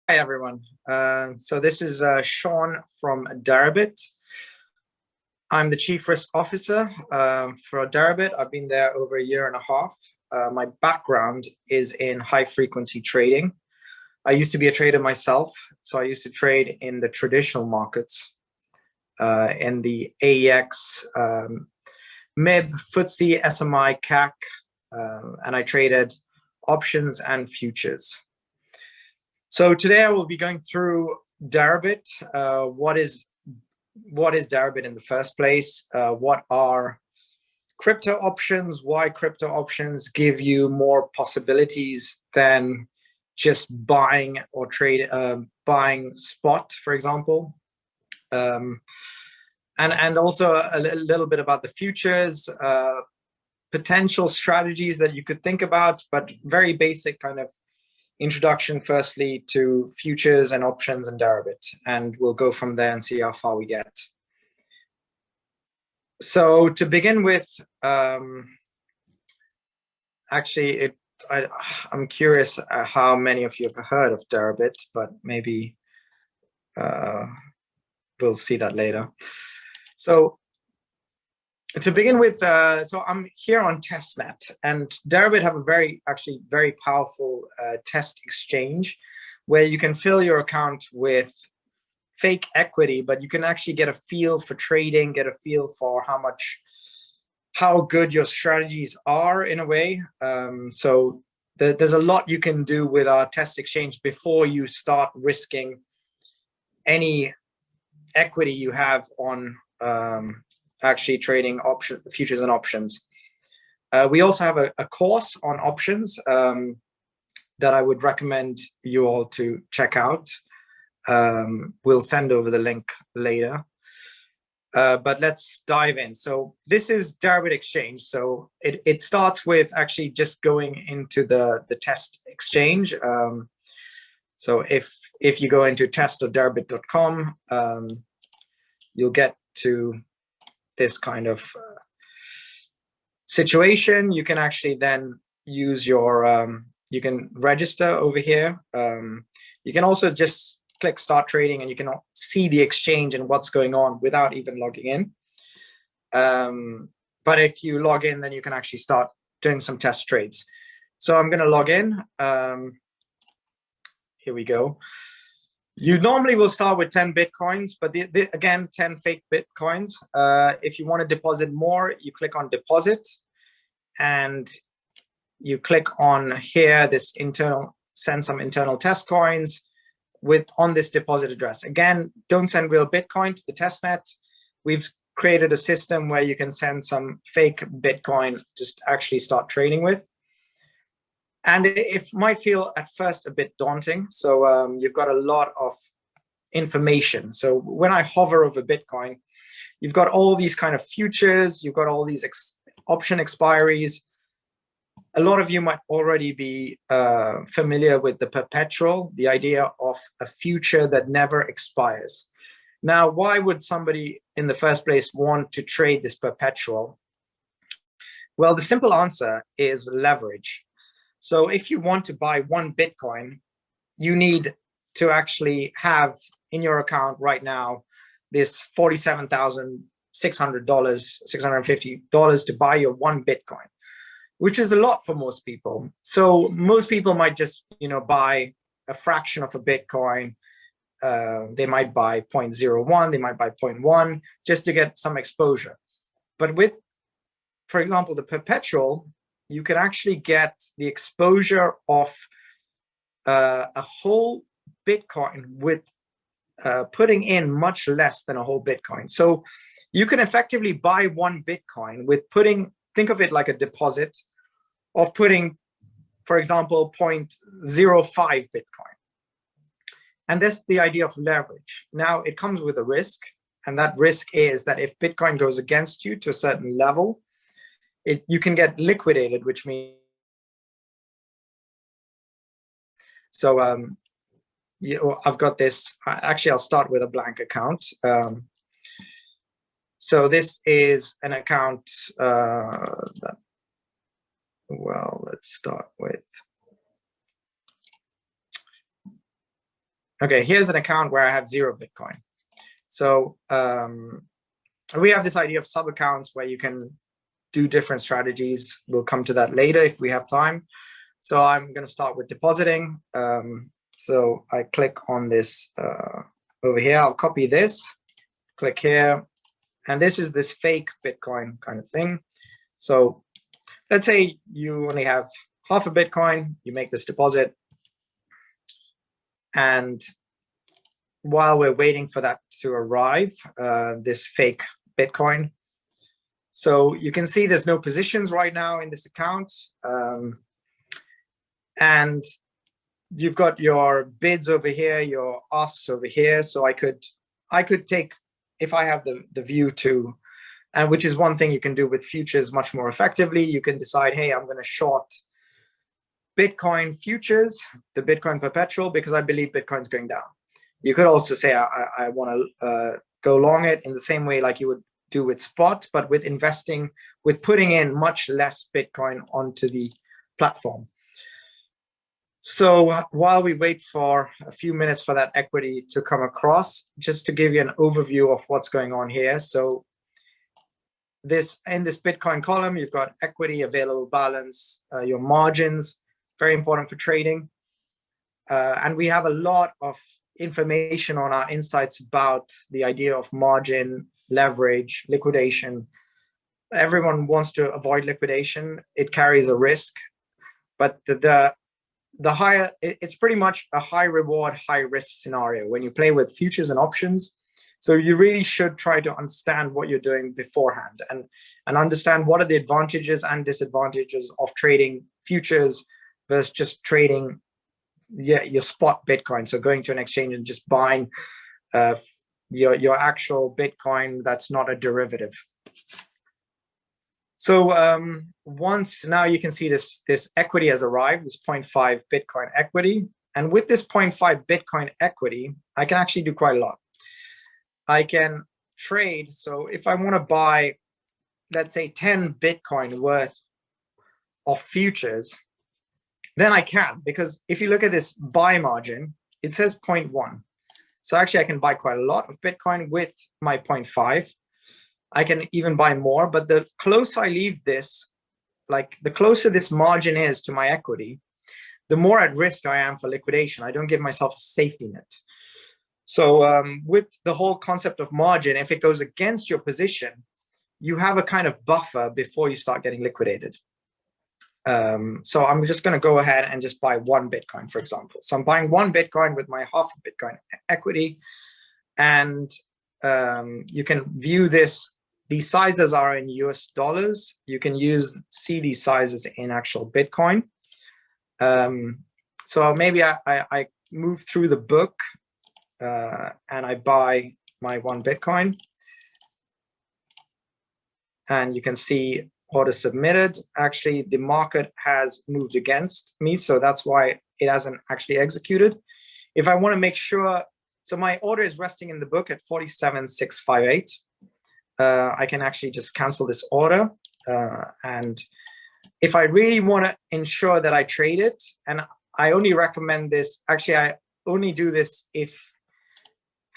Hi, everyone. So this is Sean from Deribit. I'm the Chief Risk Officer for Deribit. I've been there over a year and a half. My background is in high-frequency trading. I used to be a trader myself, so I used to trade in the traditional markets, in the AEX, MIB, FTSE, SMI, CAC, and I traded options and futures. So today I will be going through Deribit. What is Deribit in the first place? What are crypto options? Why crypto options give you more possibilities than just buying or buying spot, for example? And also a little bit about the futures, potential strategies that you could think about, but very basic kind of introduction firstly to futures and options and Deribit, and we'll go from there and see how far we get. So to begin with, actually, I'm curious how many of you have heard of Deribit, but maybe we'll see that later. So to begin with, so I'm here on Testnet, and Deribit have a very powerful test exchange where you can fill your account with fake equity, but you can actually get a feel for trading, get a feel for how good your strategies are in a way. So there's a lot you can do with our test exchange before you start risking any equity you have on actually trading futures and options. We also have a course on options that I would recommend you all to check out. We'll send over the link later. But let's dive in. So this is Deribit Exchange. So it starts with actually just going into the test exchange. So if you go into test.deribit.com, you'll get to this kind of situation. You can actually then use your, you can register over here. You can also just click start trading and you can see the exchange and what's going on without even logging in. But if you log in, then you can actually start doing some test trades. So I'm going to log in. Here we go. You normally will start with 10 Bitcoins, but again, 10 fake Bitcoins. If you want to deposit more, you click on deposit and you click on here, this send some internal test coins on this deposit address. Again, don't send real Bitcoin to the testnet. We've created a system where you can send some fake Bitcoin to actually start trading with. And it might feel at first a bit daunting. So you've got a lot of information. So when I hover over Bitcoin, you've got all these kind of futures, you've got all these option expiries. A lot of you might already be familiar with the perpetual, the idea of a future that never expires. Now, why would somebody in the first place want to trade this perpetual? Well, the simple answer is leverage. So if you want to buy one Bitcoin, you need to actually have in your account right now this $47,600, $650 to buy your one Bitcoin, which is a lot for most people. So most people might just, buy a fraction of a Bitcoin. They might buy 0.01, they might buy 0.1 just to get some exposure. But with, for example, the perpetual, you can actually get the exposure of a whole Bitcoin with putting in much less than a whole Bitcoin. So you can effectively buy one Bitcoin with think of it like a deposit of putting, for example, 0.05 Bitcoin. And that's the idea of leverage. Now, it comes with a risk, and that risk is that if Bitcoin goes against you to a certain level, you can get liquidated, which means so I've got this. Actually, I'll start with a blank account. So this is an account well, let's start with okay, here's an account where I have 0 Bitcoin. So we have this idea of sub accounts where you can do different strategies. We'll come to that later if we have time. So I'm going to start with depositing. So I click on this over here. I'll copy this, click here. And this is this fake Bitcoin kind of thing. So let's say you only have half a Bitcoin, you make this deposit. And while we're waiting for that to arrive, this fake Bitcoin. So you can see there's no positions right now in this account. And you've got your bids over here, your asks over here. So I could take, if I have the view to, and which is one thing you can do with futures much more effectively, you can decide, hey, I'm going to short Bitcoin futures, the Bitcoin perpetual, because I believe Bitcoin's going down. You could also say, I want to go long it in the same way like you would do with spot, but with investing, with putting in much less Bitcoin onto the platform. So while we wait for a few minutes for that equity to come across, just to give you an overview of what's going on here. So in this Bitcoin column, you've got equity, available balance, your margins, very important for trading. And we have a lot of information on our insights about the idea of margin, leverage, liquidation. Everyone wants to avoid liquidation. It carries a risk, but the higher, it's pretty much a high reward, high risk scenario when you play with futures and options. So you really should try to understand what you're doing beforehand and understand what are the advantages and disadvantages of trading futures versus just trading your spot Bitcoin. So going to an exchange and just buying your actual Bitcoin that's not a derivative. So once now you can see this equity has arrived, this 0.5 Bitcoin equity. And with this 0.5 Bitcoin equity, I can actually do quite a lot. I can trade. So if I want to buy, let's say 10 Bitcoin worth of futures, then I can, because if you look at this buy margin, it says 0.1. So actually I can buy quite a lot of Bitcoin with my 0.5. I can even buy more, but the closer I leave this, like the closer this margin is to my equity, the more at risk I am for liquidation. I don't give myself a safety net. So with the whole concept of margin, if it goes against your position, you have a kind of buffer before you start getting liquidated. So I'm just going to go ahead and just buy 1 Bitcoin, for example. So I'm buying 1 Bitcoin with my half Bitcoin equity. And you can view this. These sizes are in US dollars. You can see these sizes in actual Bitcoin. So maybe I move through the book and I buy my 1 Bitcoin. And you can see order submitted. Actually, the market has moved against me, so that's why it hasn't actually executed. If I want to make sure, so my order is resting in the book at 47,658. I can actually just cancel this order. And if I really want to ensure that I trade it, and I only recommend this, actually, I only do this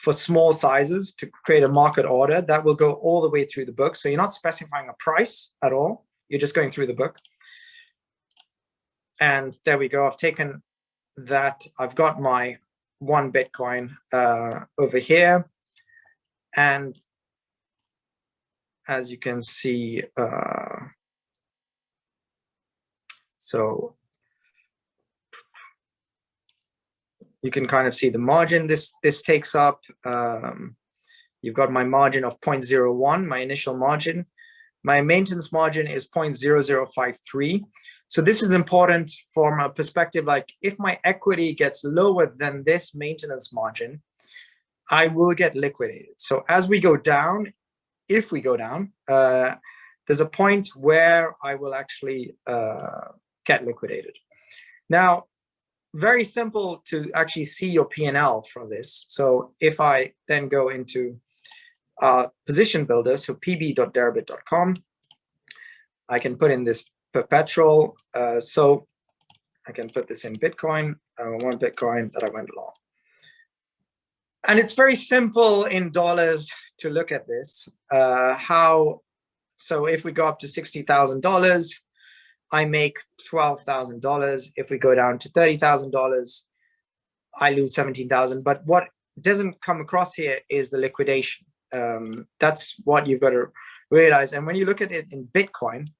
for small sizes to create a market order that will go all the way through the book. So you're not specifying a price at all. You're just going through the book. And there we go. I've taken that. I've got my 1 Bitcoin over here. And as you can see, so you can kind of see the margin this takes up. You've got my margin of 0.01, my initial margin. My maintenance margin is 0.0053. So this is important from a perspective, like if my equity gets lower than this maintenance margin, I will get liquidated. So as we go down, if we go down, there's a point where I will actually get liquidated. Now, very simple to actually see your P&L from this. So if I then go into position builder, so pb.deribit.com, I can put in this perpetual. So I can put this in Bitcoin, 1 Bitcoin that I went long. And it's very simple in dollars to look at this. So if we go up to $60,000, I make $12,000. If we go down to $30,000, I lose 17,000. But what doesn't come across here is the liquidation. That's what you've got to realize. And when you look at it in Bitcoin,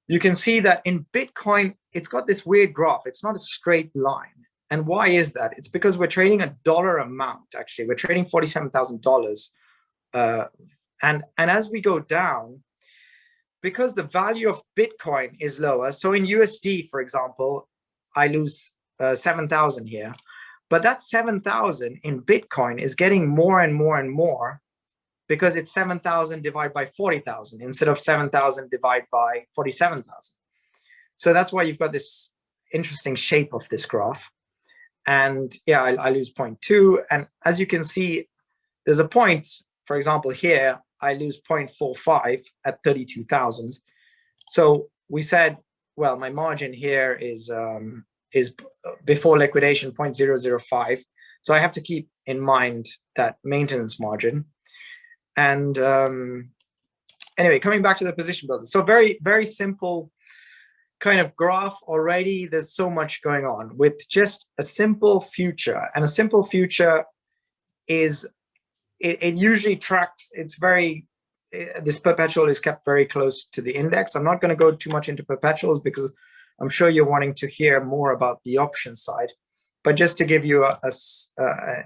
you can see that in Bitcoin, it's got this weird graph. It's not a straight line. And why is that? It's because we're trading a dollar amount, actually. We're trading $47,000. And as we go down, because the value of Bitcoin is lower, so in USD, for example, I lose 7,000 here. But that 7,000 in Bitcoin is getting more and more and more because it's 7,000 divided by 40,000 instead of 7,000 divided by 47,000. So that's why you've got this interesting shape of this graph. And yeah, I lose 0.2. And as you can see, there's a point, for example, here, I lose 0.45 at 32,000. So we said, well, my margin here is before liquidation 0.005. So I have to keep in mind that maintenance margin. And anyway, coming back to the position builder. So very, very simple kind of graph already. There's so much going on with just a simple future. And a simple future is, it usually tracks, this perpetual is kept very close to the index. I'm not going to go too much into perpetuals because I'm sure you're wanting to hear more about the option side. But just to give you an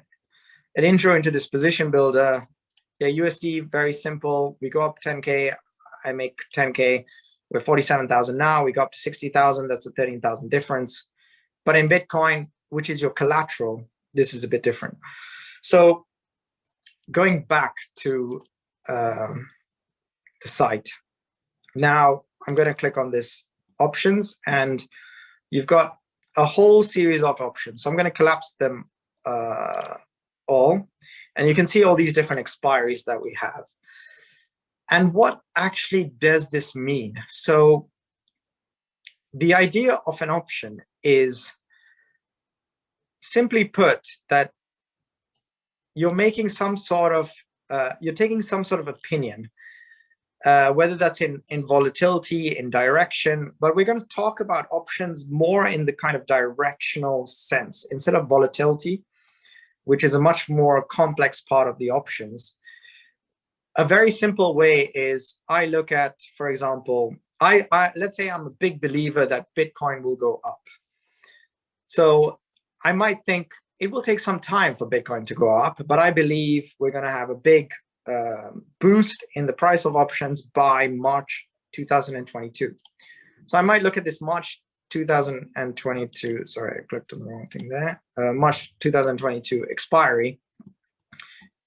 intro into this position builder, yeah, USD, very simple. We go up 10K, I make 10K. We're 47,000 now. We go up to 60,000. That's a 13,000 difference. But in Bitcoin, which is your collateral, this is a bit different. So going back to the site, now I'm going to click on this options, and you've got a whole series of options. So I'm going to collapse them all, and you can see all these different expiries that we have. And what actually does this mean? So the idea of an option is, simply put, that you're making some sort of, you're taking some sort of opinion, whether that's in volatility, in direction, but we're going to talk about options more in the kind of directional sense instead of volatility, which is a much more complex part of the options. A very simple way is, I look at, for example, let's say I'm a big believer that Bitcoin will go up. So I might think it will take some time for Bitcoin to go up, but I believe we're going to have a big boost in the price of options by March 2022. So I might look at this March 2022, sorry, I clicked on the wrong thing there, March 2022 expiry.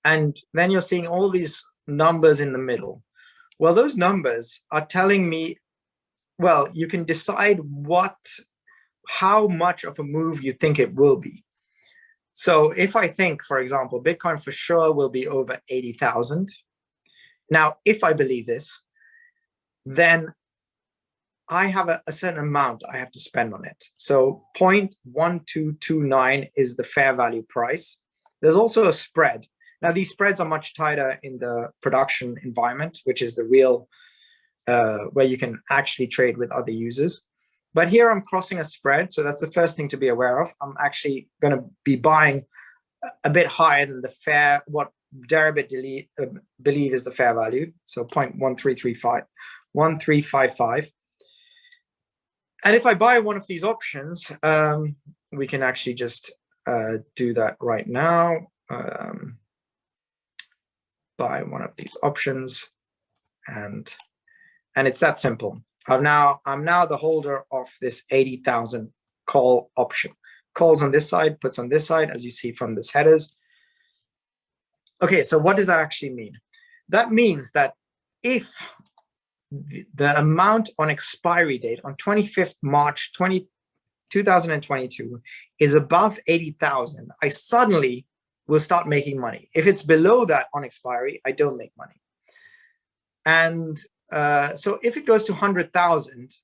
And then you're seeing all these numbers in the middle. Well, those numbers are telling me, well, you can decide how much of a move you think it will be. So if I think, for example, Bitcoin for sure will be over 80,000. Now, if I believe this, then I have a certain amount I have to spend on it. So 0.1229 is the fair value price. There's also a spread. Now, these spreads are much tighter in the production environment, which is the real, where you can actually trade with other users. But here I'm crossing a spread, so that's the first thing to be aware of. I'm actually going to be buying a bit higher than the what Deribit believe is the fair value, so 0.1355. And if I buy one of these options, we can actually just do that right now. Buy one of these options, and it's that simple. I'm now the holder of this 80,000 call option. Calls on this side, puts on this side, as you see from this headers. Okay, so what does that actually mean? That means that if the amount on expiry date on 25th March 2022 is above 80,000, I suddenly will start making money. If it's below that on expiry, I don't make money. And so if it goes to 100,000,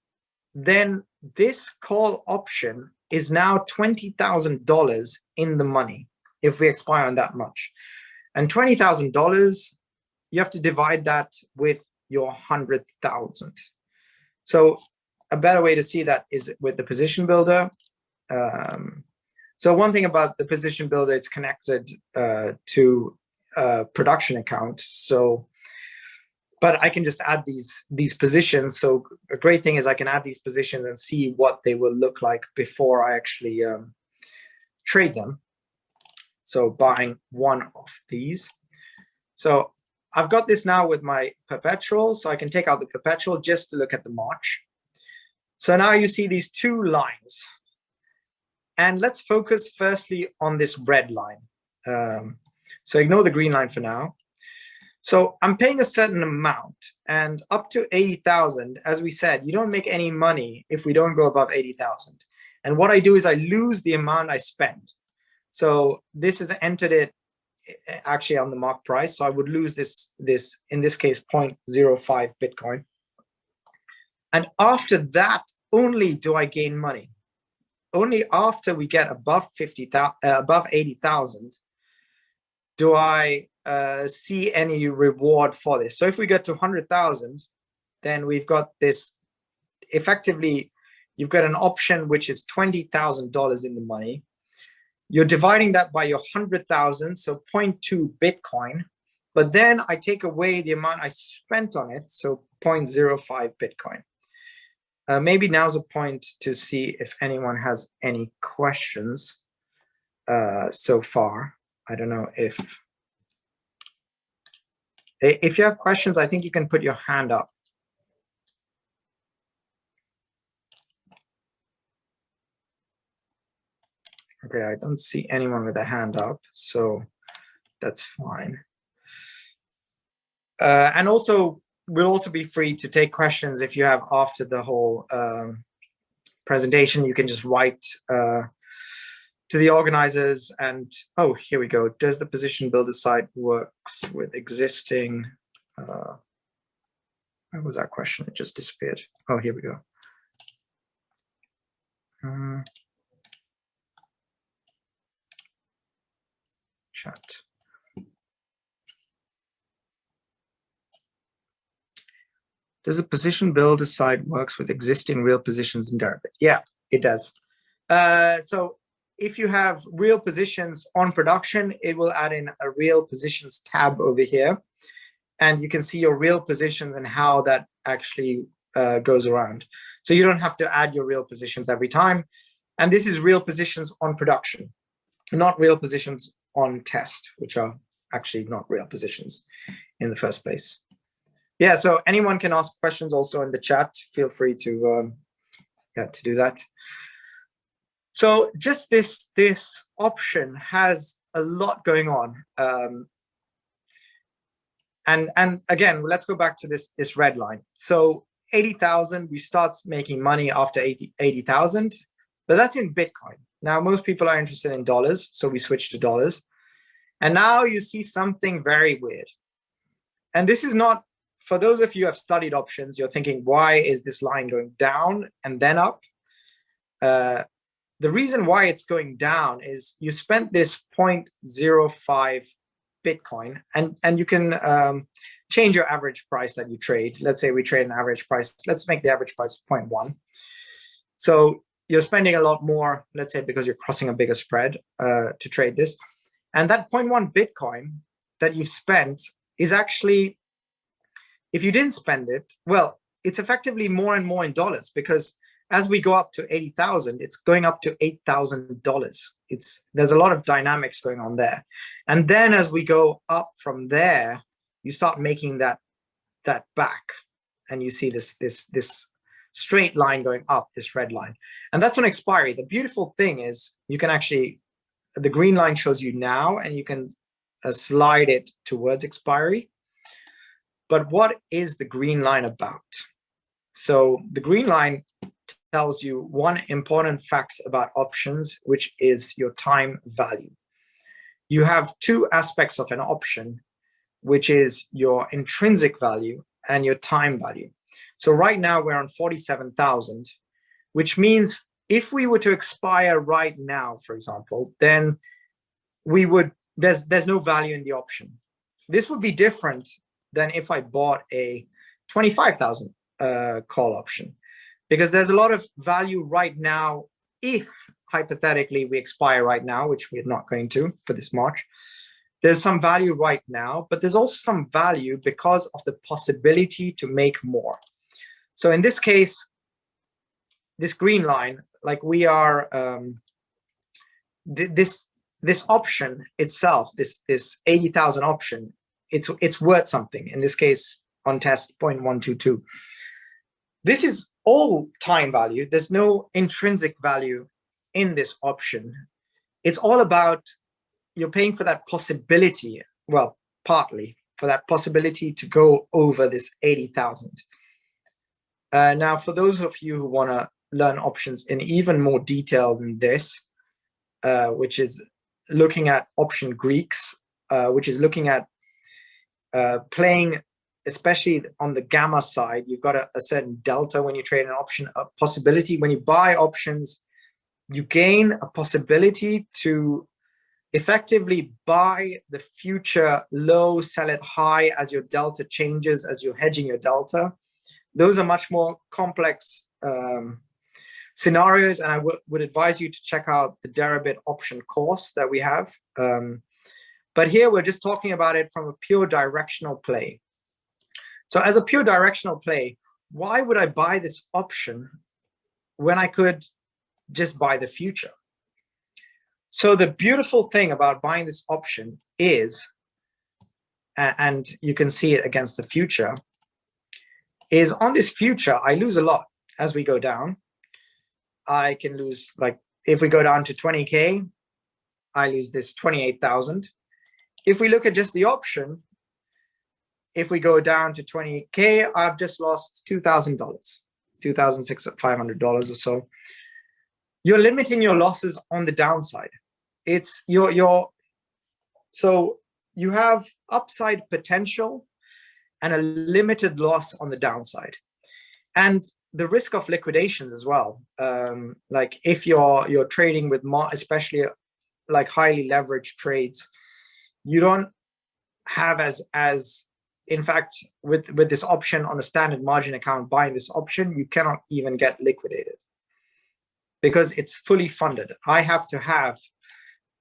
then this call option is now $20,000 in the money. if we expire on that much. And $20,000, you have to divide that with your 100,000. So a better way to see that is with the position builder. So one thing about the position builder, it's connected to production account. So, but I can just add these positions. So a great thing is I can add these positions and see what they will look like before I actually trade them. So buying one of these. So I've got this now with my perpetual, so I can take out the perpetual just to look at the March. So now you see these two lines. And let's focus firstly on this red line. So ignore the green line for now. So I'm paying a certain amount, and up to 80,000, as we said, you don't make any money if we don't go above 80,000. And what I do is I lose the amount I spend. So this is entered it actually on the mark price. So I would lose this in this case, 0.05 Bitcoin. And after that, only do I gain money. Only after we get above 80,000 do I see any reward for this. So if we get to 100,000, then we've got this. Effectively, you've got an option which is $20,000 in the money. You're dividing that by your 100,000, so 0.2 Bitcoin. But then I take away the amount I spent on it, so 0.05 Bitcoin. Maybe now's a point to see if anyone has any questions so far. I don't know if you have questions, I think you can put your hand up. Okay, I don't see anyone with a hand up, so that's fine. And also, we'll also be free to take questions if you have after the whole presentation. You can just write to the organizers and, oh, here we go. Does the position builder site works with existing, where was that question? It just disappeared. Oh, here we go. Chat. Does the position builder site works with existing real positions in Deribit? Yeah, it does. So if you have real positions on production, it will add in a real positions tab over here. And you can see your real positions and how that actually goes around. So you don't have to add your real positions every time. And this is real positions on production, not real positions on test, which are actually not real positions in the first place. Yeah, so anyone can ask questions also in the chat. Feel free to do that. So just this option has a lot going on. And again, let's go back to this red line. So 80,000, we start making money after 80,000, but that's in Bitcoin. Now, most people are interested in dollars, so we switch to dollars. And now you see something very weird. And this is not, for those of you who have studied options, you're thinking, why is this line going down and then up? The reason why it's going down is you spent this 0.05 Bitcoin, and you can change your average price that you trade. Let's say we trade an average price. Let's make the average price 0.1. So you're spending a lot more, let's say, because you're crossing a bigger spread to trade this. And that 0.1 Bitcoin that you've spent is actually, if you didn't spend it, well, it's effectively more and more in dollars, because as we go up to 80,000, it's going up to $8,000. There's a lot of dynamics going on there. And then as we go up from there, you start making that back, and you see this straight line going up, this red line. And that's on expiry. The beautiful thing is you can actually, the green line shows you now, and you can slide it towards expiry. But what is the green line about? So the green line tells you one important fact about options, which is your time value. You have two aspects of an option, which is your intrinsic value and your time value. So right now we're on 47,000, which means if we were to expire right now, for example, then there's no value in the option. This would be different than if I bought a 25,000 call option, because there's a lot of value right now. If hypothetically we expire right now, which we're not going to for this March, there's some value right now, but there's also some value because of the possibility to make more. So in this case, this green line, like we are, this option itself, this 80,000 option, it's worth something. In this case, on test 0.122. This is all time value. There's no intrinsic value in this option. It's all about, you're paying for that possibility, well, partly for that possibility to go over this 80,000. Now, for those of you who want to learn options in even more detail than this, which is looking at option Greeks, which is looking at playing, especially on the gamma side, you've got a certain delta when you trade an option, a possibility. When you buy options, you gain a possibility to effectively buy the future low, sell it high as your delta changes, as you're hedging your delta. Those are much more complex scenarios, and I would advise you to check out the Deribit option course that we have. But here we're just talking about it from a pure directional play. So as a pure directional play, why would I buy this option when I could just buy the future? So the beautiful thing about buying this option is, and you can see it against the future, is on this future, I lose a lot as we go down. I can lose, like, if we go down to 20K, I lose this 28,000. If we look at just the option, if we go down to 20K, I've just lost $2,000, $2,500 or so. You're limiting your losses on the downside. It's so you have upside potential and a limited loss on the downside. And the risk of liquidations as well. Like if you're trading with especially like highly leveraged trades, you don't have as in fact, with this option on a standard margin account, buying this option, you cannot even get liquidated because it's fully funded. I have to have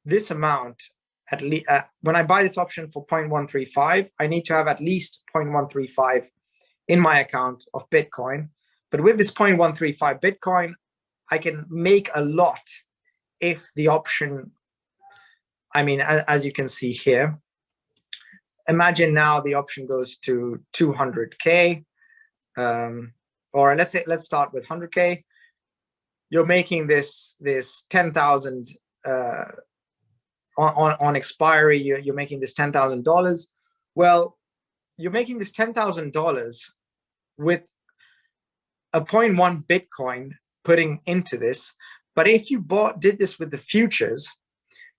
this amount at least, when I buy this option for 0.135, I need to have at least 0.135 in my account of Bitcoin. But with this 0.135 Bitcoin, I can make a lot if the option, I mean, as you can see here, imagine now the option goes to 200K, or let's start with 100K. You're making this 10,000 on expiry. You're making this $10,000. Well, you're making this $10,000 with a 0.1 Bitcoin putting into this. But if you did this with the futures,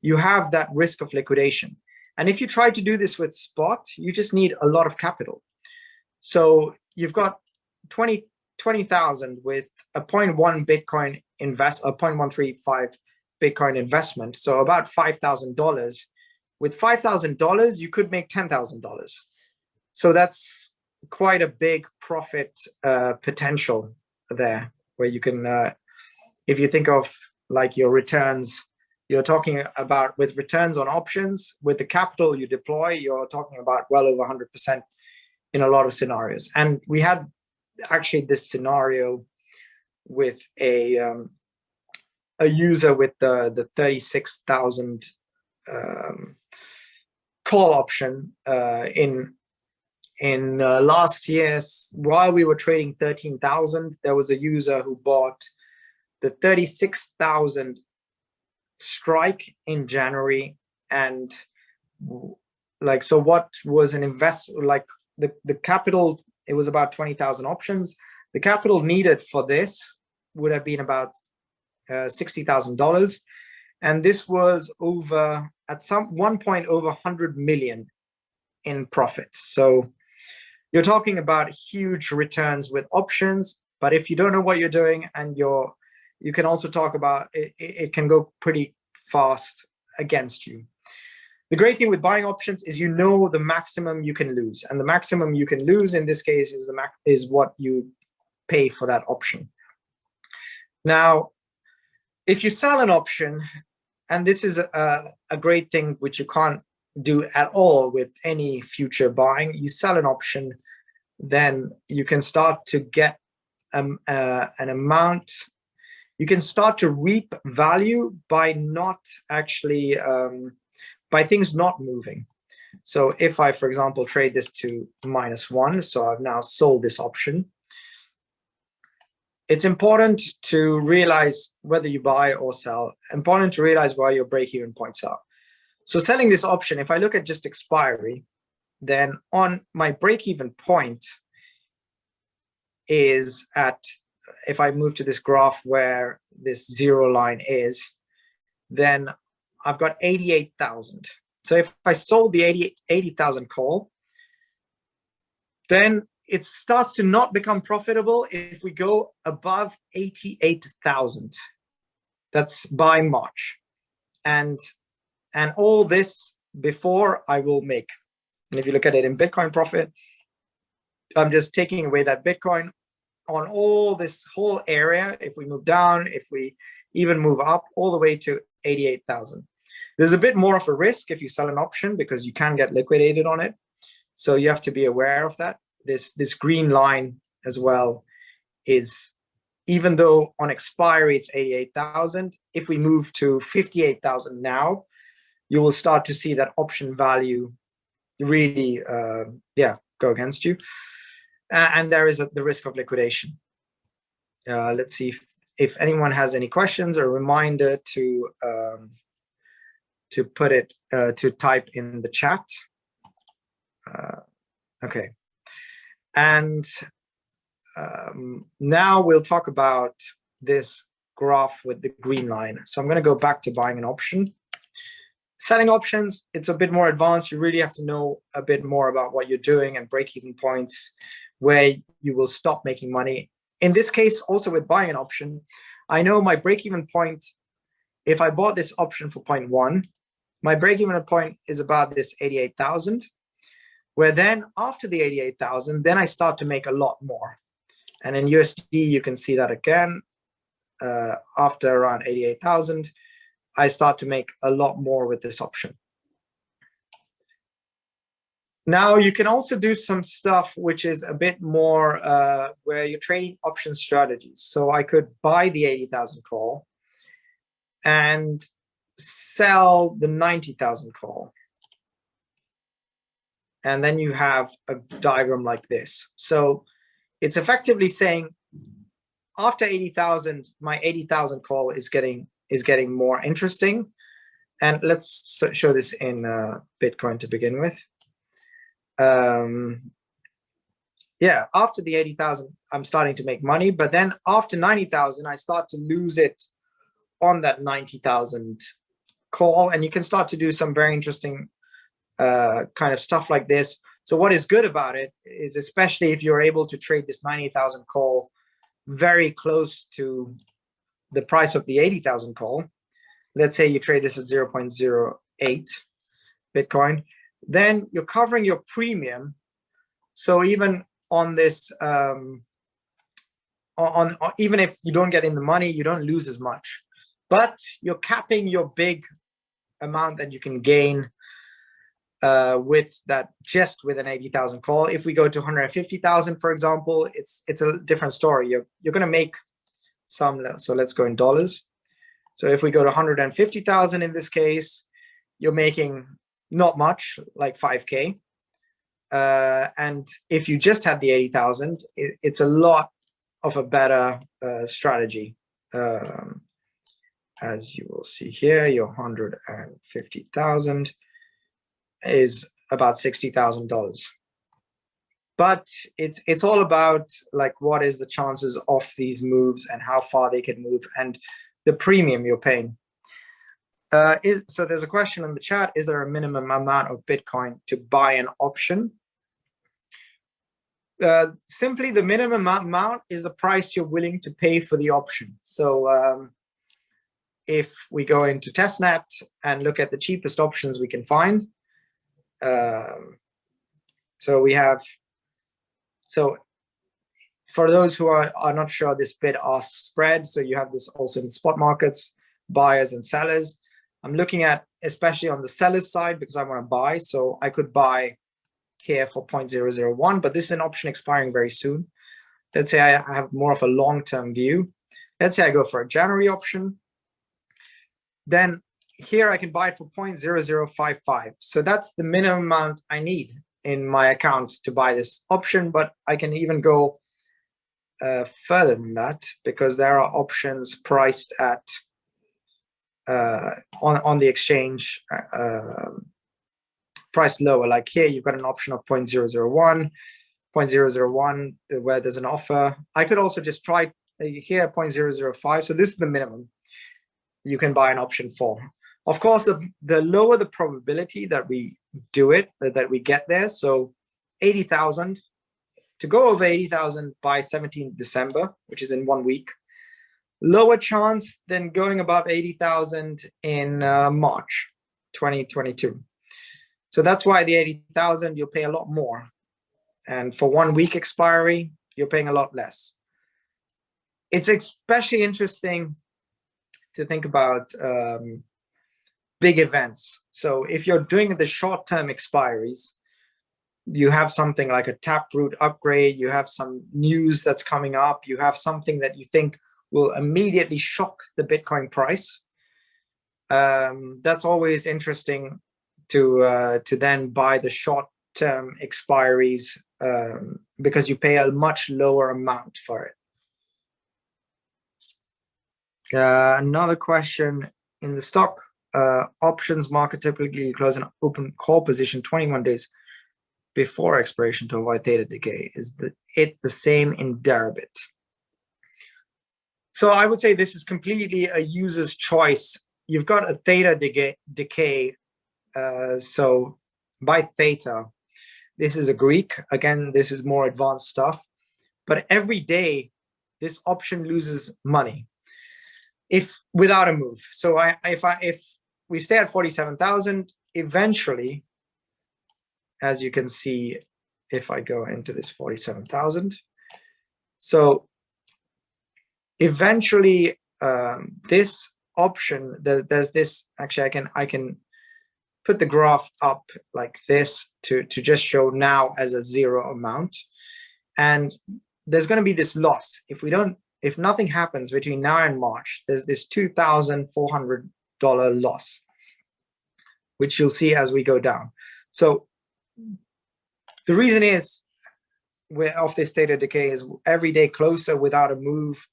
you have that risk of liquidation. And if you try to do this with spot, you just need a lot of capital. So you've got 20,000 with a 0.1 Bitcoin invest, a 0.135 Bitcoin investment. So about $5,000. With $5,000, you could make $10,000. So that's quite a big profit potential there, where you can, if you think of like your returns, you're talking about with returns on options, with the capital you deploy, you're talking about well over 100% in a lot of scenarios. And we had actually this scenario with a user with the 36,000 call option in last year, while we were trading 13,000, there was a user who bought the 36,000 strike in January. And like, so what was an like the capital, it was about 20,000 options. The capital needed for this would have been about $60,000. And this was over, at one point, over 100 million in profit. So you're talking about huge returns with options. But if you don't know what you're doing, and you can also talk about it can go pretty fast against you. The great thing with buying options is you know the maximum you can lose, and the maximum you can lose in this case is what you pay for that option. Now, if you sell an option, and this is a great thing which you can't do at all with any future buying, you sell an option, then you can start to get an amount. You can start to reap value by not actually by things not moving. So if I, for example, trade this to -1, so I've now sold this option, it's important to realize whether you buy or sell, important to realize where your break-even points are. So selling this option, if I look at just expiry, then on my break-even point is at, if I move to this graph where this 0 line is, then I've got 88,000. So if I sold the 80,000 call, then it starts to not become profitable if we go above 88,000. That's by March. And all this before I will make. And if you look at it in Bitcoin profit, I'm just taking away that Bitcoin on all this whole area. If we move down, if we even move up all the way to 88,000. There's a bit more of a risk if you sell an option because you can get liquidated on it. So you have to be aware of that. This green line as well is, even though on expiry it's 88,000, if we move to 58,000 now, you will start to see that option value really go against you. And there is the risk of liquidation. Let's see if anyone has any questions, or a reminder to put it, to type in the chat. Okay. And now we'll talk about this graph with the green line. So I'm going to go back to buying an option. Selling options, it's a bit more advanced. You really have to know a bit more about what you're doing and break-even points where you will stop making money. In this case, also with buying an option, I know my break-even point, if I bought this option for 0.1, my break-even point is about this 88,000, where then after the 88,000, then I start to make a lot more. And in USD, you can see that again, after around 88,000, I start to make a lot more with this option. Now you can also do some stuff which is a bit more where you're trading option strategies. So I could buy the 80,000 call and sell the 90,000 call. And then you have a diagram like this. So it's effectively saying after 80,000, my 80,000 call is getting more interesting. And let's show this in Bitcoin to begin with. Yeah, after the 80,000, I'm starting to make money. But then after 90,000, I start to lose it on that 90,000 call. And you can start to do some very interesting kind of stuff like this. So what is good about it is, especially if you're able to trade this 90,000 call very close to the price of the 80,000 call. Let's say you trade this at 0.08 Bitcoin, then you're covering your premium. So even on this, even if you don't get in the money, you don't lose as much, but you're capping your big amount that you can gain with that, just with an 80,000 call. If we go to 150,000, for example, it's a different story. You're going to make some. So let's go in dollars. So if we go to 150,000 in this case, you're making not much, like 5K. And if you just had the 80,000, it's a lot of a better strategy. As you will see here, your 150,000 is about $60,000. But it's all about like what is the chances of these moves and how far they can move and the premium you're paying. So there's a question in the chat: is there a minimum amount of Bitcoin to buy an option? Simply, the minimum amount is the price you're willing to pay for the option. So if we go into Testnet and look at the cheapest options we can find, so we have, so for those who are not sure, this bid-ask spread, so you have this also in spot markets, buyers and sellers. I'm looking at, especially on the seller's side, because I want to buy, so I could buy here for 0.001, but this is an option expiring very soon. Let's say I have more of a long-term view. Let's say I go for a January option. Then here I can buy it for 0.0055. So that's the minimum amount I need in my account to buy this option, but I can even go further than that, because there are options priced at on the exchange priced lower. Like here, you've got an option of 0.001, 0.001 where there's an offer. I could also just try here 0.005. So this is the minimum you can buy an option for. Of course, the lower the probability that we do it, that we get there. So 80,000. To go over 80,000 by 17th December, which is in 1 week, lower chance than going above 80,000 in March 2022. So that's why the 80,000, you'll pay a lot more. And for 1 week expiry, you're paying a lot less. It's especially interesting to think about big events. So if you're doing the short-term expiries, you have something like a taproot upgrade, you have some news that's coming up, you have something that you think will immediately shock the Bitcoin price. That's always interesting to then buy the short-term expiries because you pay a much lower amount for it. Another question, in the stock options market, typically close an open call position 21 days before expiration to avoid theta decay. Is it the same in Deribit? So I would say this is completely a user's choice. You've got a theta decay. So by Theta, this is a Greek. Again, this is more advanced stuff. But every day, this option loses money if without a move. So if we stay at 47,000, eventually, as you can see, if I go into this 47,000, so eventually this option, there's this, actually I can put the graph up like this to just show now as a zero amount, and there's going to be this loss if nothing happens between now and March. There's this $2,400 loss, which you'll see as we go down. So the reason is of this theta decay is every day closer without a move,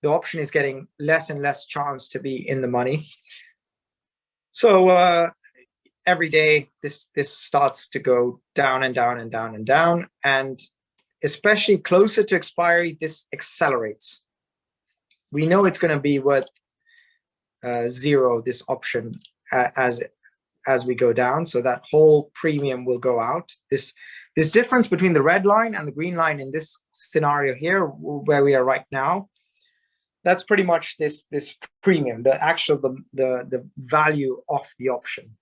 the option is getting less and less chance to be in the money. So every day this starts to go down and down and down and down, and especially closer to expiry, this accelerates. We know it's going to be worth zero, this option, as we go down, so that whole premium will go out. This difference between the red line and the green line in this scenario here, where we are right now, that's pretty much this premium, the actual the value of the option,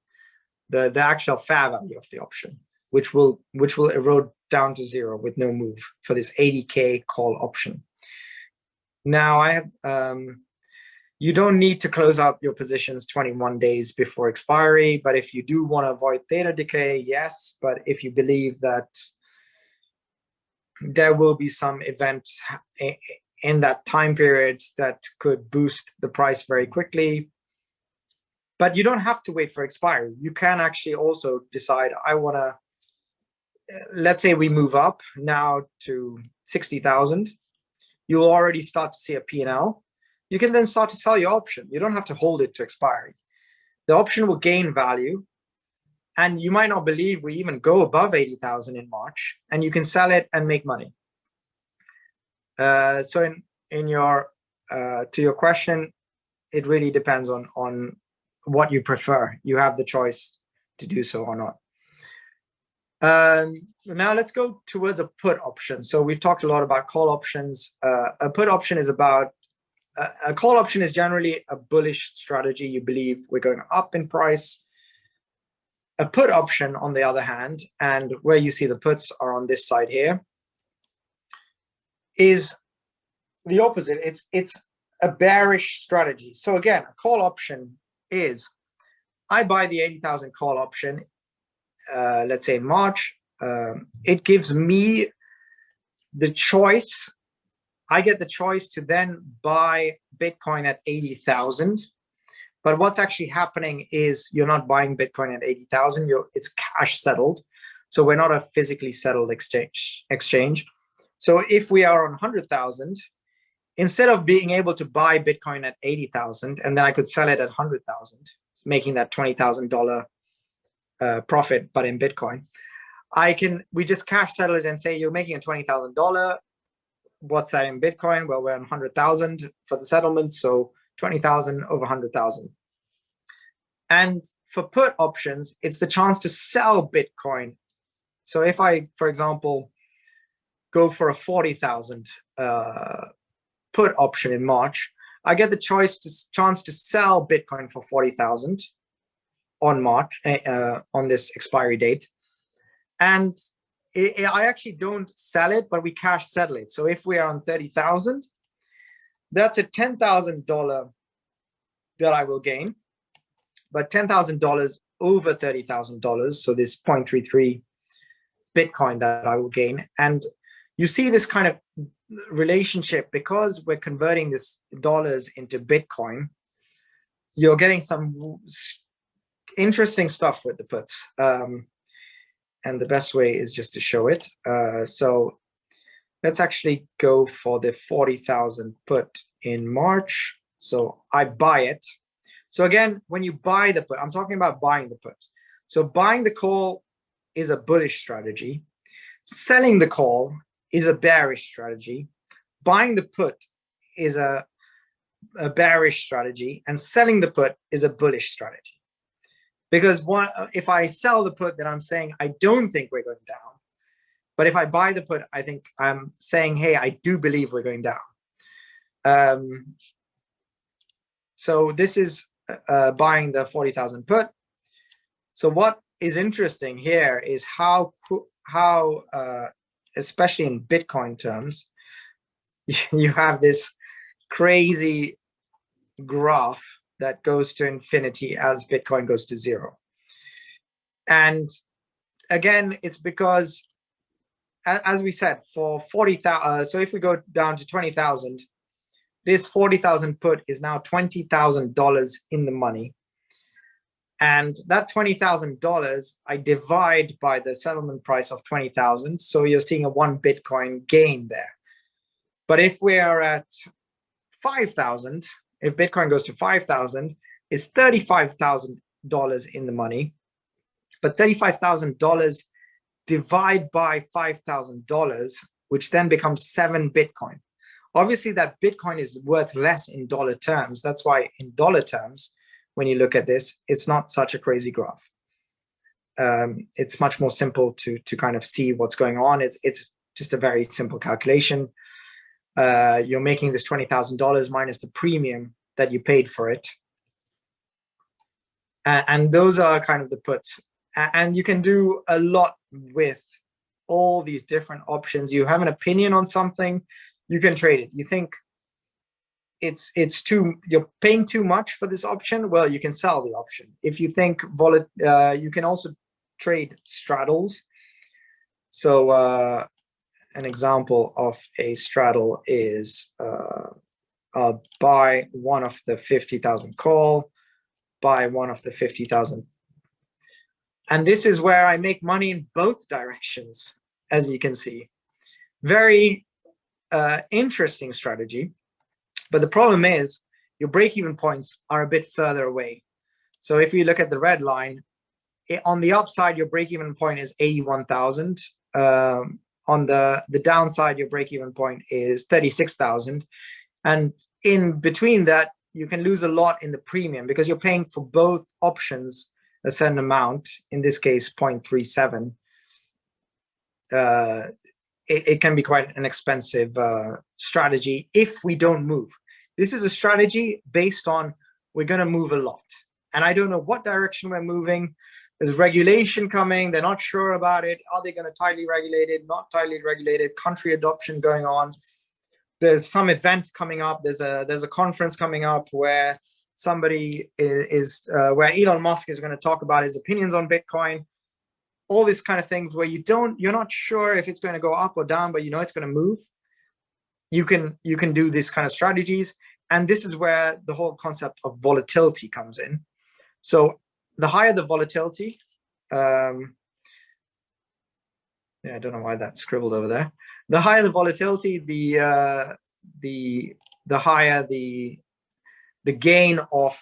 the actual fair value of the option, which will erode down to zero with no move for this 80K call option. Now I have you don't need to close out your positions 21 days before expiry, but if you do want to avoid theta decay, yes. But if you believe that there will be some event in that time period that could boost the price very quickly, but you don't have to wait for expiry. You can actually also decide, I want to, let's say we move up now to 60,000, you'll already start to see a P&L. You can then start to sell your option. You don't have to hold it to expiry. The option will gain value, and you might not believe we even go above 80,000 in March, and you can sell it and make money. So in your to your question, it really depends on what you prefer. You have the choice to do so or not. Now let's go towards a put option. So we've talked a lot about call options. A put option is about a call option is generally a bullish strategy. You believe we're going up in price. A put option, on the other hand, and where you see the puts are on this side here, is the opposite. It's a bearish strategy. So again, a call option is, I buy the 80,000 call option, let's say in March. It gives me the choice. I get the choice to then buy Bitcoin at 80,000. But what's actually happening is you're not buying Bitcoin at 80,000. It's cash settled. So we're not a physically settled exchange. So if we are on 100,000, instead of being able to buy Bitcoin at 80,000, and then I could sell it at 100,000, making that $20,000 profit, but in Bitcoin, we just cash settle it and say, you're making a $20,000. What's that in Bitcoin? Well, we're on 100,000 for the settlement. So 20,000 over 100,000. And for put options, it's the chance to sell Bitcoin. So if I, for example, go for a 40,000 put option in March, I get the chance to sell Bitcoin for 40,000 on March, on this expiry date. And I actually don't sell it, but we cash settle it. So if we are on 30,000, that's a $10,000 that I will gain, but $10,000 over $30,000. So this 0.33 Bitcoin that I will gain. And you see this kind of relationship, because we're converting this dollars into Bitcoin, you're getting some interesting stuff with the puts. And the best way is just to show it. So let's actually go for the 40,000 put in March. So I buy it. So again, when you buy the put, I'm talking about buying the put. So buying the call is a bullish strategy. Selling the call is a bearish strategy. Buying the put is a bearish strategy, and selling the put is a bullish strategy. Because if I sell the put, then I'm saying I don't think we're going down. But if I buy the put, I think I'm saying, hey, I do believe we're going down. So this is buying the 40,000 put. So what is interesting here is how especially in Bitcoin terms, you have this crazy graph that goes to infinity as Bitcoin goes to zero. And again, it's because, as we said, for 40,000, so if we go down to 20,000, this 40,000 put is now $20,000 in the money. And that $20,000, I divide by the settlement price of 20,000. So you're seeing a 1 Bitcoin gain there. But if we are at 5,000, if Bitcoin goes to 5,000, it's $35,000 in the money. But $35,000 divide by $5,000, which then becomes 7 Bitcoin. Obviously, that Bitcoin is worth less in dollar terms. That's why in dollar terms, when you look at this, it's not such a crazy graph. It's much more simple to kind of see what's going on. It's just a very simple calculation. You're making this $20,000 minus the premium that you paid for it. And those are kind of the puts. And you can do a lot with all these different options. You have an opinion on something, you can trade it. You think you're paying too much for this option, well, you can sell the option. If you think you can also trade straddles. So an example of a straddle is I'll buy one of the 50,000 call, buy one of the 50,000. And this is where I make money in both directions, as you can see. Very interesting strategy. But the problem is your break-even points are a bit further away. So if you look at the red line, on the upside, your break-even point is 81,000. On the downside, your break-even point is 36,000. And in between that, you can lose a lot in the premium because you're paying for both options a certain amount, in this case, 0.37. It can be quite an expensive strategy if we don't move. This is a strategy based on we're going to move a lot. And I don't know what direction we're moving. There's regulation coming. They're not sure about it. Are they going to tightly regulate it? Not tightly regulated. Country adoption going on. There's some event coming up. There's a conference coming up where somebody where Elon Musk is going to talk about his opinions on Bitcoin. All these kind of things where you're not sure if it's going to go up or down, but you know it's going to move. You can do this kind of strategies. And this is where the whole concept of volatility comes in. So the higher the volatility, yeah, I don't know why that's scribbled over there. The higher the volatility, the higher the gain of,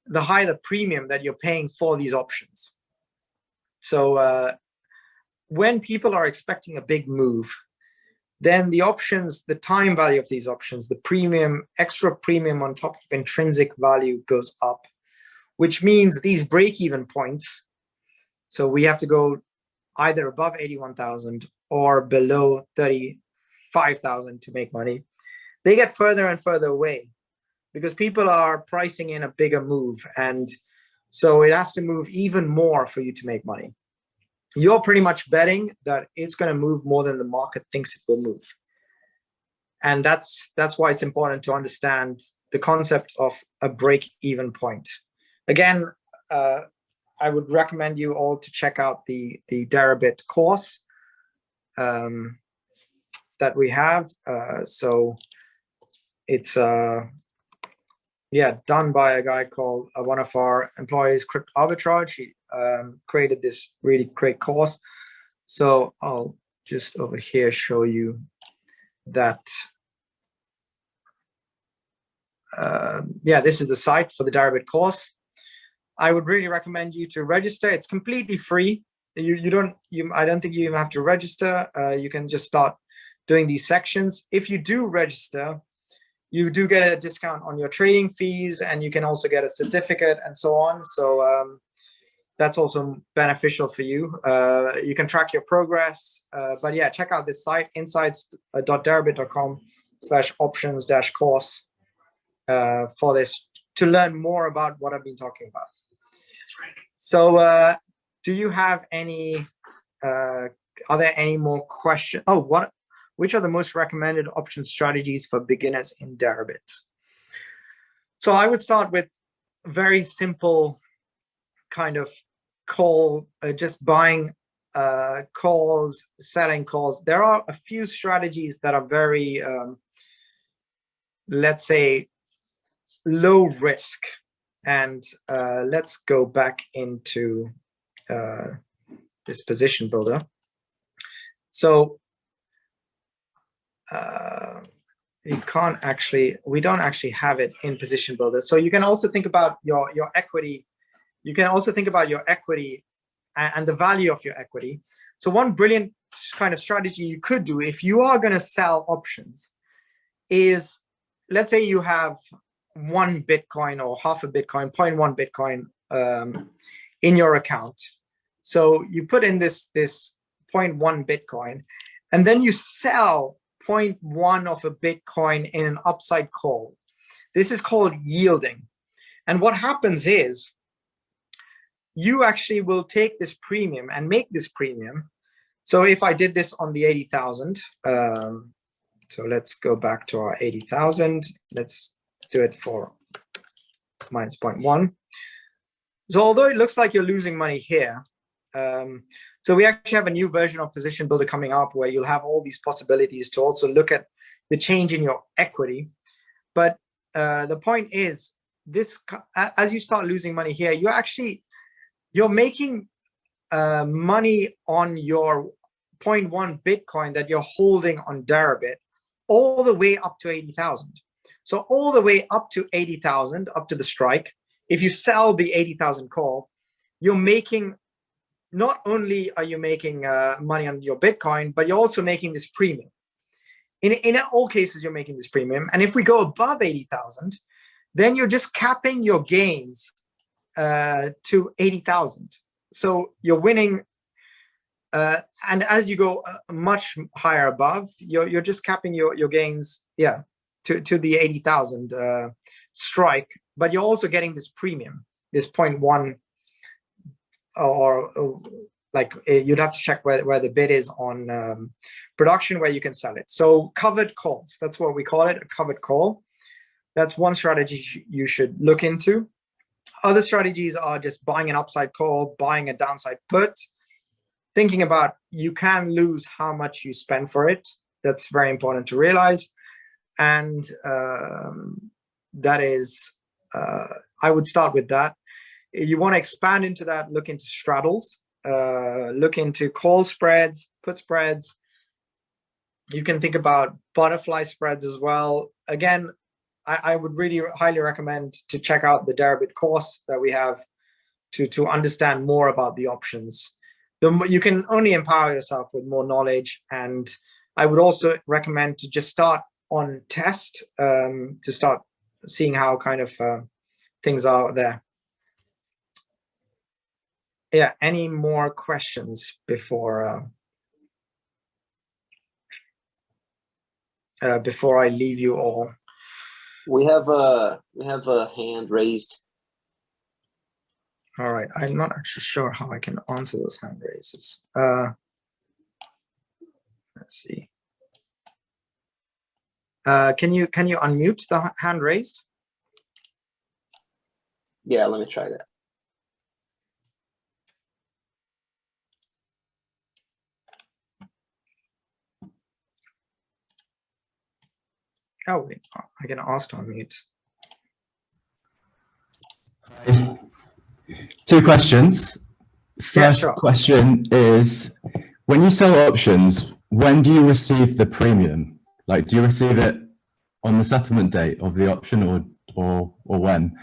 the higher the premium that you're paying for these options. So when people are expecting a big move, then the options, the time value of these options, the premium, extra premium on top of intrinsic value goes up, which means these break-even points, so we have to go either above 81,000 or below 35,000 to make money, they get further and further away because people are pricing in a bigger move. And so it has to move even more for you to make money. You're pretty much betting that it's going to move more than the market thinks it will move. And that's why it's important to understand the concept of a break-even point. Again, I would recommend you all to check out the Deribit course that we have. So it's done by a guy called one of our employees, Crypto Arbitrage. He created this really great course. So I'll just over here show you that. This is the site for the Deribit course. I would really recommend you to register. It's completely free. I don't think you even have to register. You can just start doing these sections. If you do register, you do get a discount on your trading fees, and you can also get a certificate and so on. So that's also beneficial for you. You can track your progress. But yeah, check out this site, insights.deribit.com/options-course for this, to learn more about what I've been talking about. So do you have any, are there any more questions? Oh, which are the most recommended option strategies for beginners in Deribit? So I would start with very simple kind of call, just buying calls, selling calls. There are a few strategies that are very, let's say, low risk. And let's go back into this position builder. So we don't actually have it in position builder. So you can also think about your equity. You can also think about your equity and the value of your equity. So one brilliant kind of strategy you could do if you are going to sell options is, let's say you have 1 Bitcoin or half a Bitcoin, 0.1 Bitcoin in your account. So you put in this 0.1 Bitcoin, and then you sell 0.1 of a Bitcoin in an upside call. This is called yielding. And what happens is you actually will take this premium and make this premium. So if I did this on the 80,000, so let's go back to our 80,000. Let's do it for minus 0.1. So although it looks like you're losing money here, so we actually have a new version of Position Builder coming up where you'll have all these possibilities to also look at the change in your equity. But the point is, this, as you start losing money here, you're making money on your 0.1 Bitcoin that you're holding on Deribit all the way up to 80,000. So all the way up to 80,000, up to the strike, if you sell the 80,000 call, you're making, not only are you making money on your Bitcoin, but you're also making this premium. In all cases, you're making this premium. And if we go above 80,000, then you're just capping your gains to 80,000. So you're winning And as you go much higher above, you're just capping your gains, yeah, to the 80,000 strike, but you're also getting this premium, this 0.1, or like you'd have to check where the bid is on production, where you can sell it. So covered calls, that's what we call it, a covered call. That's one strategy you should look into. Other strategies are just buying an upside call, buying a downside put, thinking about you can lose how much you spend for it. That's very important to realize. And that is, I would start with that. You want to expand into that, look into straddles, look into call spreads, put spreads. You can think about butterfly spreads as well. Again, I would really highly recommend to check out the Deribit course that we have to understand more about the options. You can only empower yourself with more knowledge. And I would also recommend to just start on test, to start seeing how kind of things are there. Yeah, any more questions before I leave you all? We have a hand raised. All right, I'm not actually sure how I can answer those hand raises. Let's see. Can you unmute the hand raised? Yeah, let me try that. Oh, wait, I can ask to unmute. Two questions. First question is, when you sell options, when do you receive the premium? Like, do you receive it on the settlement date of the option, or when?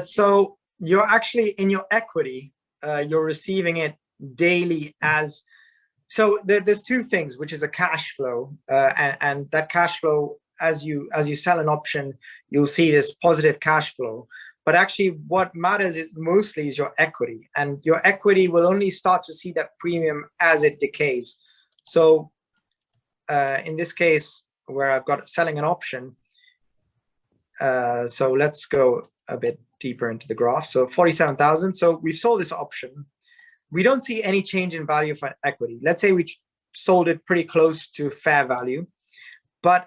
So you're actually in your equity, you're receiving it daily as. So there's two things, which is a cash flow, and that cash flow, as you sell an option, you'll see this positive cash flow. But actually, what matters is mostly is your equity, and your equity will only start to see that premium as it decays. So in this case, where I've got selling an option, so let's go a bit deeper into the graph. So 47,000. So we've sold this option. We don't see any change in value for equity. Let's say we sold it pretty close to fair value, but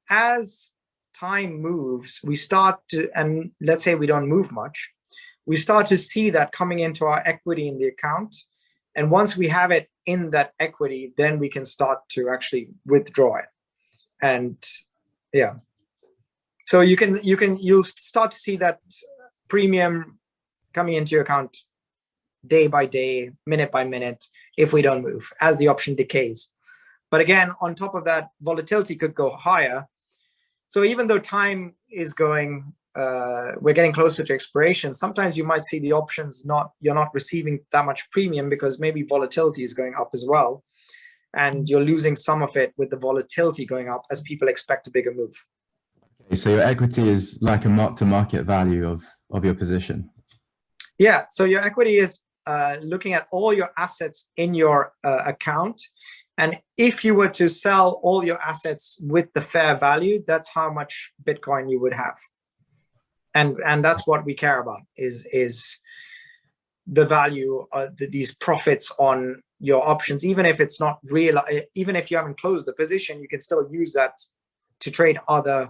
as time moves, we start to, and let's say we don't move much, we start to see that coming into our equity in the account. And once we have it in that equity, then we can start to actually withdraw it. And yeah, so you'll start to see that premium coming into your account day by day, minute by minute, if we don't move, as the option decays. But again, on top of that, volatility could go higher. So even though time is going, we're getting closer to expiration, sometimes you might see the options you're not receiving that much premium because maybe volatility is going up as well. And you're losing some of it with the volatility going up as people expect a bigger move. Okay, so your equity is like a mark-to-market value of your position. Yeah, so your equity is looking at all your assets in your account. And if you were to sell all your assets with the fair value, that's how much Bitcoin you would have. And that's what we care about, is the value of these profits on your options. Even if it's not real, even if you haven't closed the position, you can still use that to trade other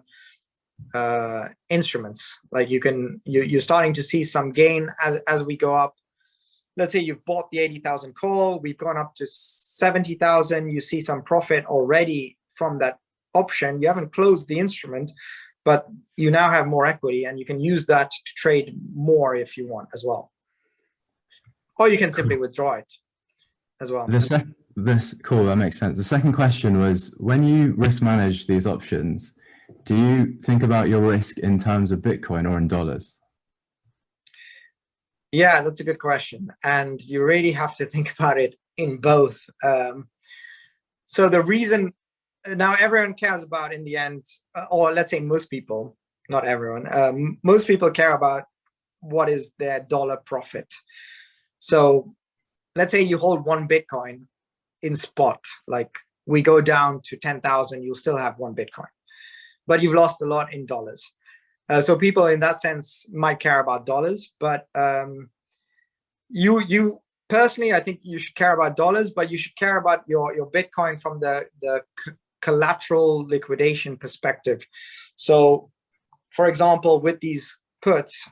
instruments. Like you're starting to see some gain as we go up. Let's say you've bought the 80,000 call, we've gone up to 70,000, you see some profit already from that option. You haven't closed the instrument, but you now have more equity, and you can use that to trade more if you want as well. Or you can simply withdraw it as well. Cool, that makes sense. The second question was, when you risk manage these options, do you think about your risk in terms of Bitcoin or in dollars? Yeah, that's a good question. And you really have to think about it in both. So the reason now everyone cares about in the end, or let's say most people, not everyone, most people care about what is their dollar profit. So let's say you hold 1 Bitcoin in spot, like we go down to 10,000, you'll still have 1 Bitcoin, but you've lost a lot in dollars. So people in that sense might care about dollars, but you personally, I think you should care about dollars, but you should care about your Bitcoin from the collateral liquidation perspective. So, for example, with these puts,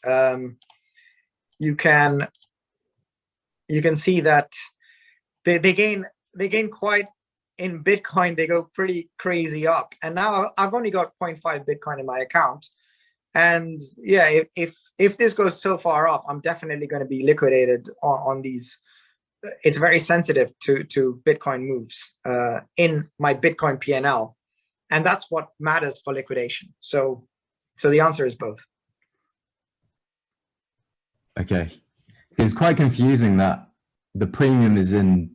you can see that they gain quite, in Bitcoin, they go pretty crazy up. And now I've only got 0.5 Bitcoin in my account. And yeah, if this goes so far up, I'm definitely going to be liquidated on these. It's very sensitive to Bitcoin moves in my Bitcoin P&L. And that's what matters for liquidation. So the answer is both. Okay. It's quite confusing that the premium is in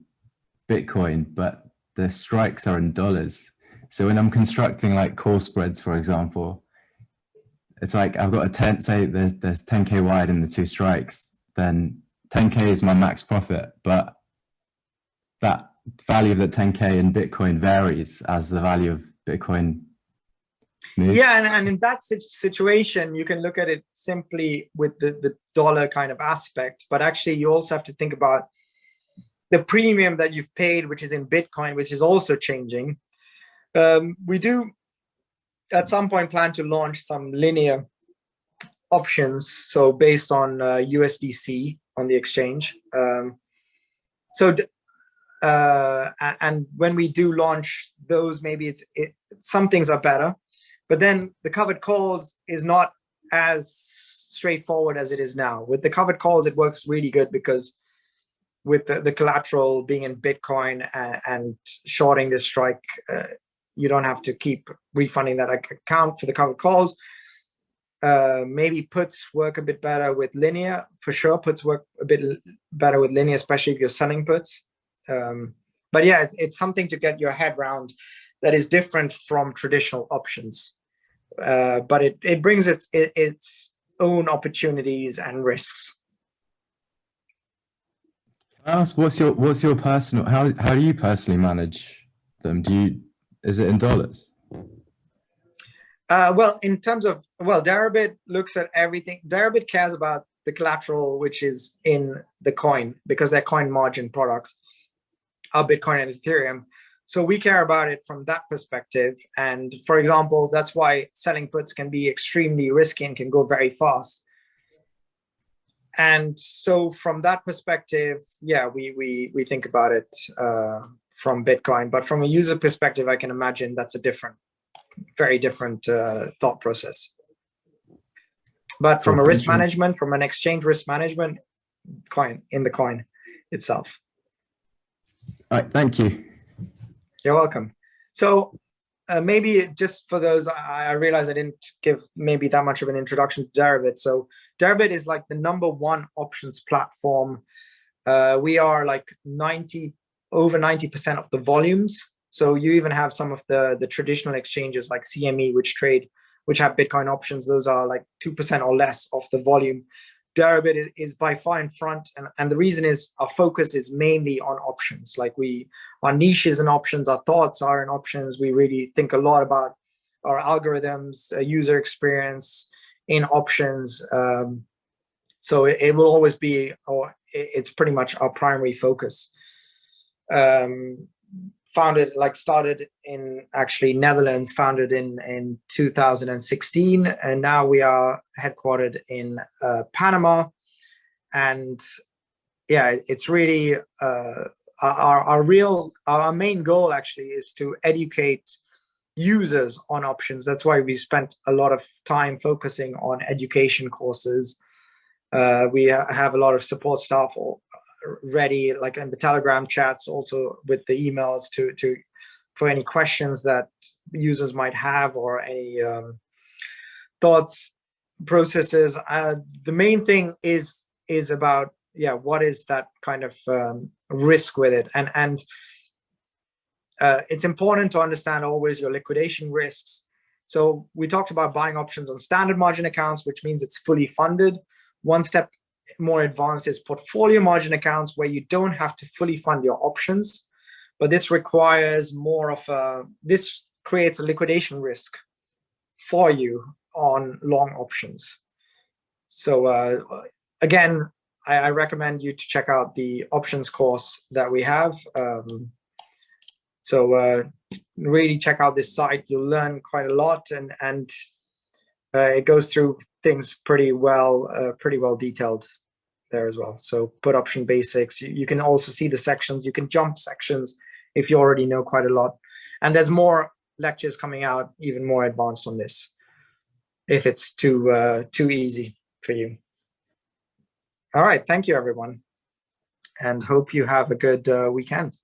Bitcoin, but the strikes are in dollars. So when I'm constructing like call spreads, for example, it's like I've got say there's 10K wide in the 2 strikes, then 10K is my max profit, but that value of the 10K in Bitcoin varies as the value of Bitcoin moves. Yeah, and in that situation, you can look at it simply with the dollar kind of aspect, but actually you also have to think about the premium that you've paid, which is in Bitcoin, which is also changing. We do at some point plan to launch some linear options, so based on USDC on the exchange. And when we do launch those, maybe some things are better, but then the covered calls is not as straightforward as it is now. With the covered calls, it works really good because with the collateral being in Bitcoin and shorting this strike, you don't have to keep refunding that account for the covered calls. Maybe puts work a bit better with linear, for sure. Puts work a bit better with linear, especially if you're selling puts. But yeah, it's something to get your head around that is different from traditional options. But it brings its own opportunities and risks. What's your personal, how do you personally manage them? Is it in dollars? Well, in terms of, Deribit looks at everything. Deribit cares about the collateral, which is in the coin, because they're coin margin products are Bitcoin and Ethereum. So we care about it from that perspective. And for example, that's why selling puts can be extremely risky and can go very fast. And so from that perspective, yeah, we think about it from Bitcoin. But from a user perspective, I can imagine that's a very different thought process. But from a risk management, from an exchange risk management, in the coin itself. All right, thank you. You're welcome. So maybe just for those, I realize I didn't give maybe that much of an introduction to Deribit. So Deribit is like the #1 options platform. We are like over 90% of the volumes. So you even have some of the traditional exchanges like CME, which have Bitcoin options. Those are like 2% or less of the volume. Deribit is by far in front, and the reason is our focus is mainly on options. Like our niche is in options, our thoughts are in options. We really think a lot about our algorithms, user experience in options. So it will always be, or it's pretty much our primary focus. Started in actually Netherlands, founded in 2016, and now we are headquartered in Panama. And yeah, it's really our main goal actually is to educate users on options. That's why we spent a lot of time focusing on education courses. We have a lot of support staff ready, like in the Telegram chats, also with the emails for any questions that users might have or any thoughts, processes. The main thing is about, what is that kind of risk with it, and it's important to understand always your liquidation risks. So we talked about buying options on standard margin accounts, which means it's fully funded. One step more advanced is portfolio margin accounts, where you don't have to fully fund your options, but this requires more of this creates a liquidation risk for you on long options. So again, I recommend you to check out the options course that we have. Really check out this site. You'll learn quite a lot, and it goes through things pretty well detailed there as well. So put option basics. You can also see the sections. You can jump sections if you already know quite a lot. And there's more lectures coming out, even more advanced on this, if it's too easy for you. All right, thank you everyone, and hope you have a good weekend.